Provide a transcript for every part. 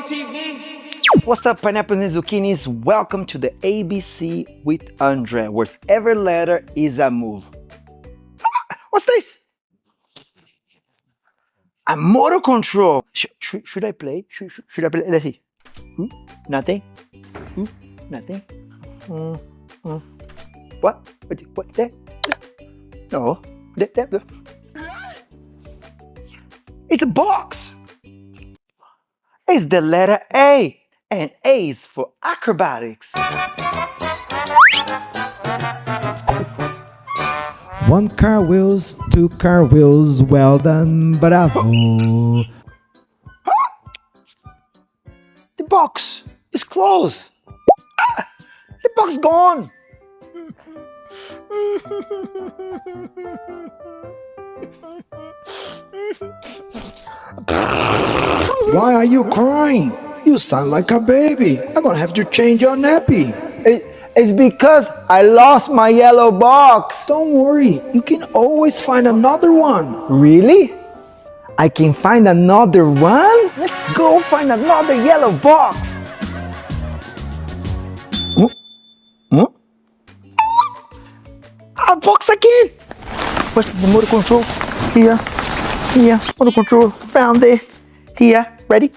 PZTV. What's up, pineapples and zucchinis? Welcome to the ABC with Andre, where every letter is a move. What's this? A motor control. Should I play? Should I play? Let's see. Nothing. Nothing. What? What? There? No. There. It's a box. It's the letter A, and A is for acrobatics. One car wheels, two car wheels, well done, bravo. The box is closed. The box gone. Why are you crying? You sound like a baby. I'm gonna have to change your nappy. It's because I lost my yellow box. Don't worry, you can always find another one. Really? I can find another one? Let's go find another yellow box. Our box again. Where's the motor control? Here. Motor control. Found it. Here. Ready?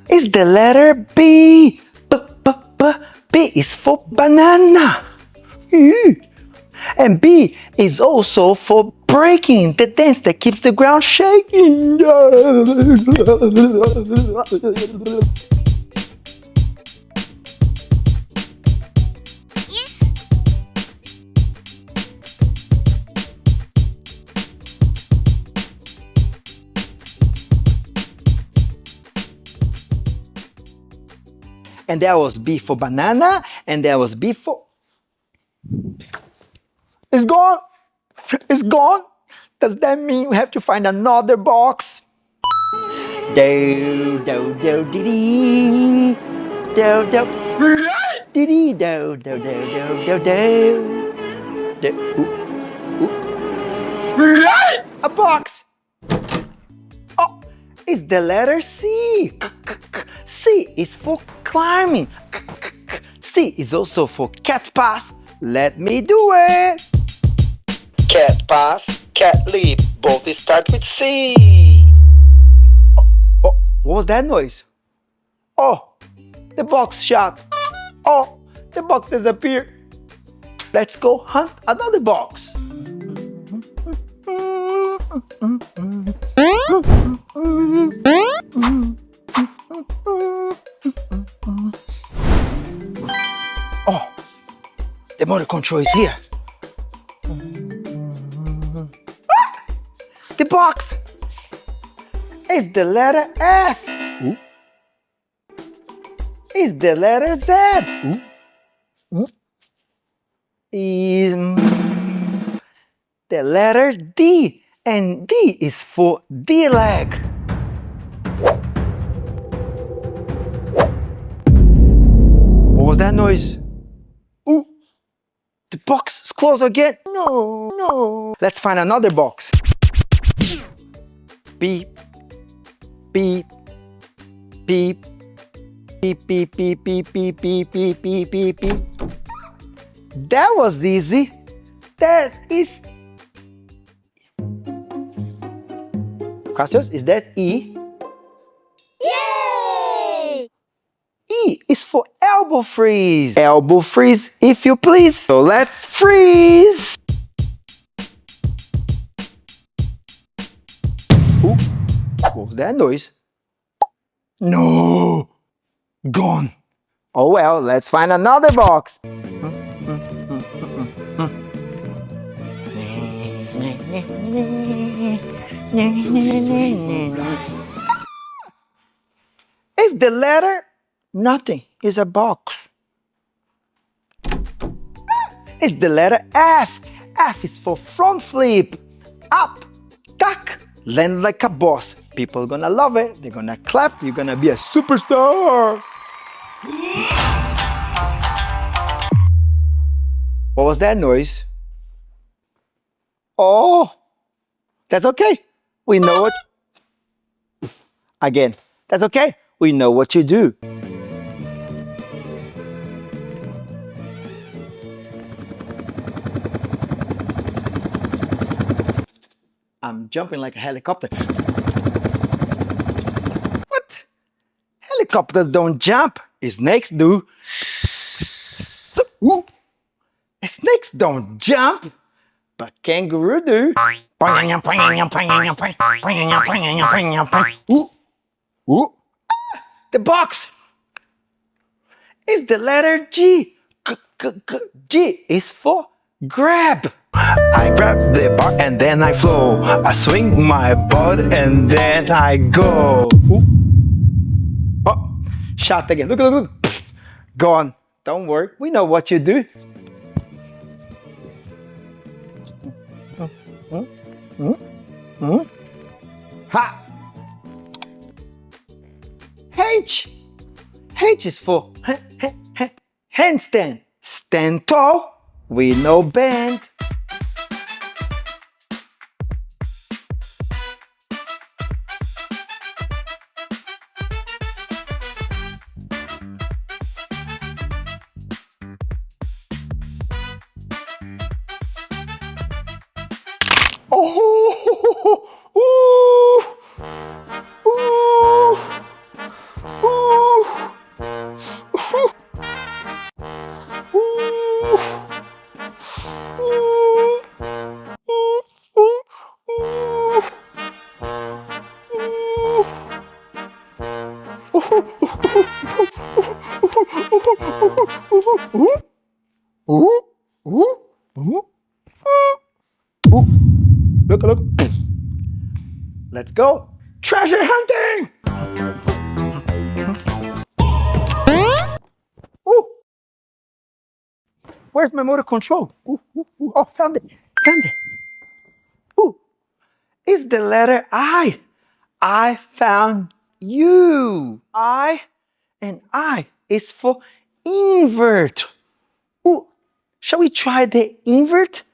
It's the letter B. B is for banana. And B is also for breaking, the dance that keeps the ground shaking. And that was B for banana, and that was B for... It's gone! It's gone! Does that mean we have to find another box? Do, do, do, dee, do, do, dee, do, do, do, do. A box! Oh, it's the letter C. C is for climbing. C is also for cat pass. Let me do it. Cat pass, cat leap, both start with C. Oh, what was that noise? Oh, the box shot. Oh, the box disappeared. Let's go hunt another box. Oh, the motor control is here. The box is the letter F. Is the letter Z. Is the letter D, and D is for D-leg. What was that noise? Ooh, the box is closed again. No. Let's find another box. Beep, beep, beep, beep, beep, beep, beep, beep, beep, beep, beep, beep, beep. That was easy. That is... Cassius, is that E? Yay! E is for elbow freeze. Elbow freeze, if you please. So let's freeze. Ooh, what was that noise? No, gone. Oh well, let's find another box. Is the letter? Nothing. It's a box. It's the letter F. F is for front flip. Up, duck, land like a boss. People are gonna love it. They're gonna clap. You're gonna be a superstar. What was that noise? Oh, that's okay. We know it. Again. That's okay. We know what you do. I'm jumping like a helicopter. What? Helicopters don't jump. Snakes do. Ooh. Snakes don't jump, but kangaroo do. Ooh. Ooh. The box is the letter G. G is for grab. I grab the bar and then I flow. I swing my butt and then I go. Ooh. Oh, shot again. Look, look, look. Pfft. Gone. Don't worry. We know what you do. Ha! H. H is for handstand. Stand tall. We know bend. Oh, ooh, ooh, Look, look. Let's go. Treasure hunting! Ooh. Where's my motor control? Ooh, ooh, ooh. Oh, found it. Found it. Ooh. It's the letter I. I found you. I and I is for invert. Ooh. Shall we try the invert?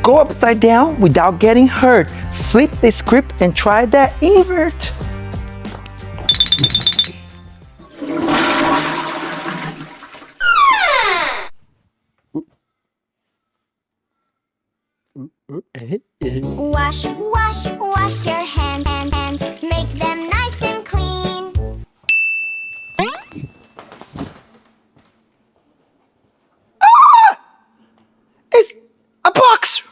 Go upside down without getting hurt. Flip the script and try the invert. Wash, wash, wash your hands, make them nice and clean. It's a box.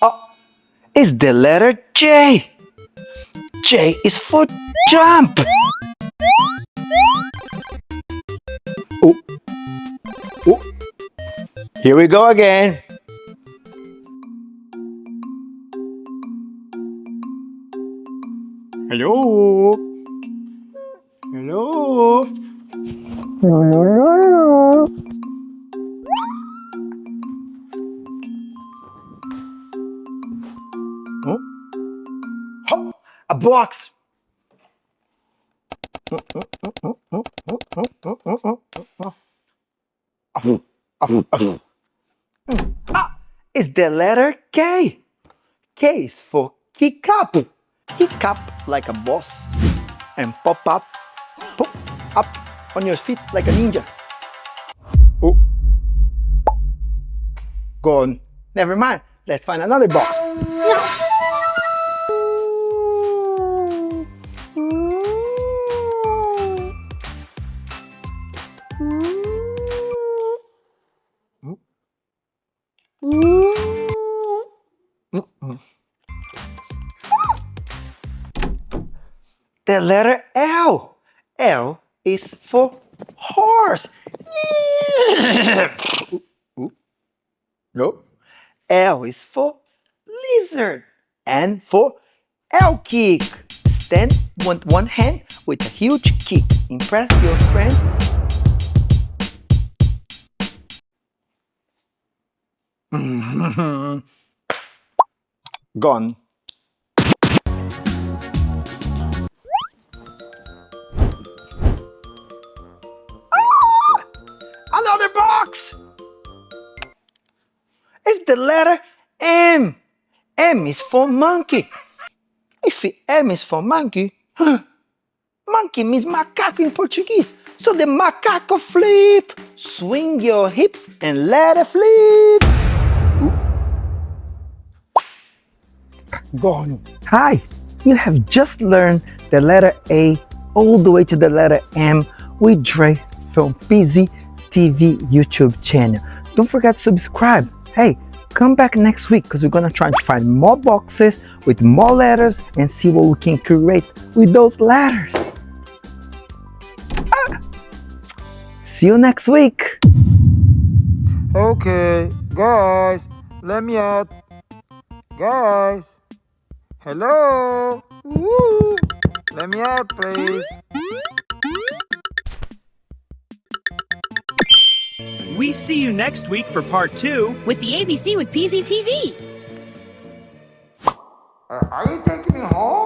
Oh, it's the letter J. J is for jump. Oh, oh. Here we go again. Hello. Hello. Huh? Oh, a box. Ah, it's the letter K. K is for kick up. Kick up like a boss and pop up on your feet like a ninja. Oh, gone. Never mind. Let's find another box. The letter L. L is for horse. No. L is for lizard. And for L kick. Stand with one hand with a huge kick. Impress your friend. Gone. Another box! It's the letter M. M is for monkey. If M is for monkey, monkey means macaco in Portuguese. So the macaco flip. Swing your hips and let it flip. Gone. Hi, you have just learned the letter A all the way to the letter M with Dre from PZTV YouTube channel. Don't forget to subscribe. Hey, come back next week because we're gonna try to find more boxes with more letters and see what we can create with those letters. See you next week. Okay, guys, let me out. Guys, hello. Woo. Let me out, please. We see you next week for part 2 with the ABC with PZTV. Are you taking me home?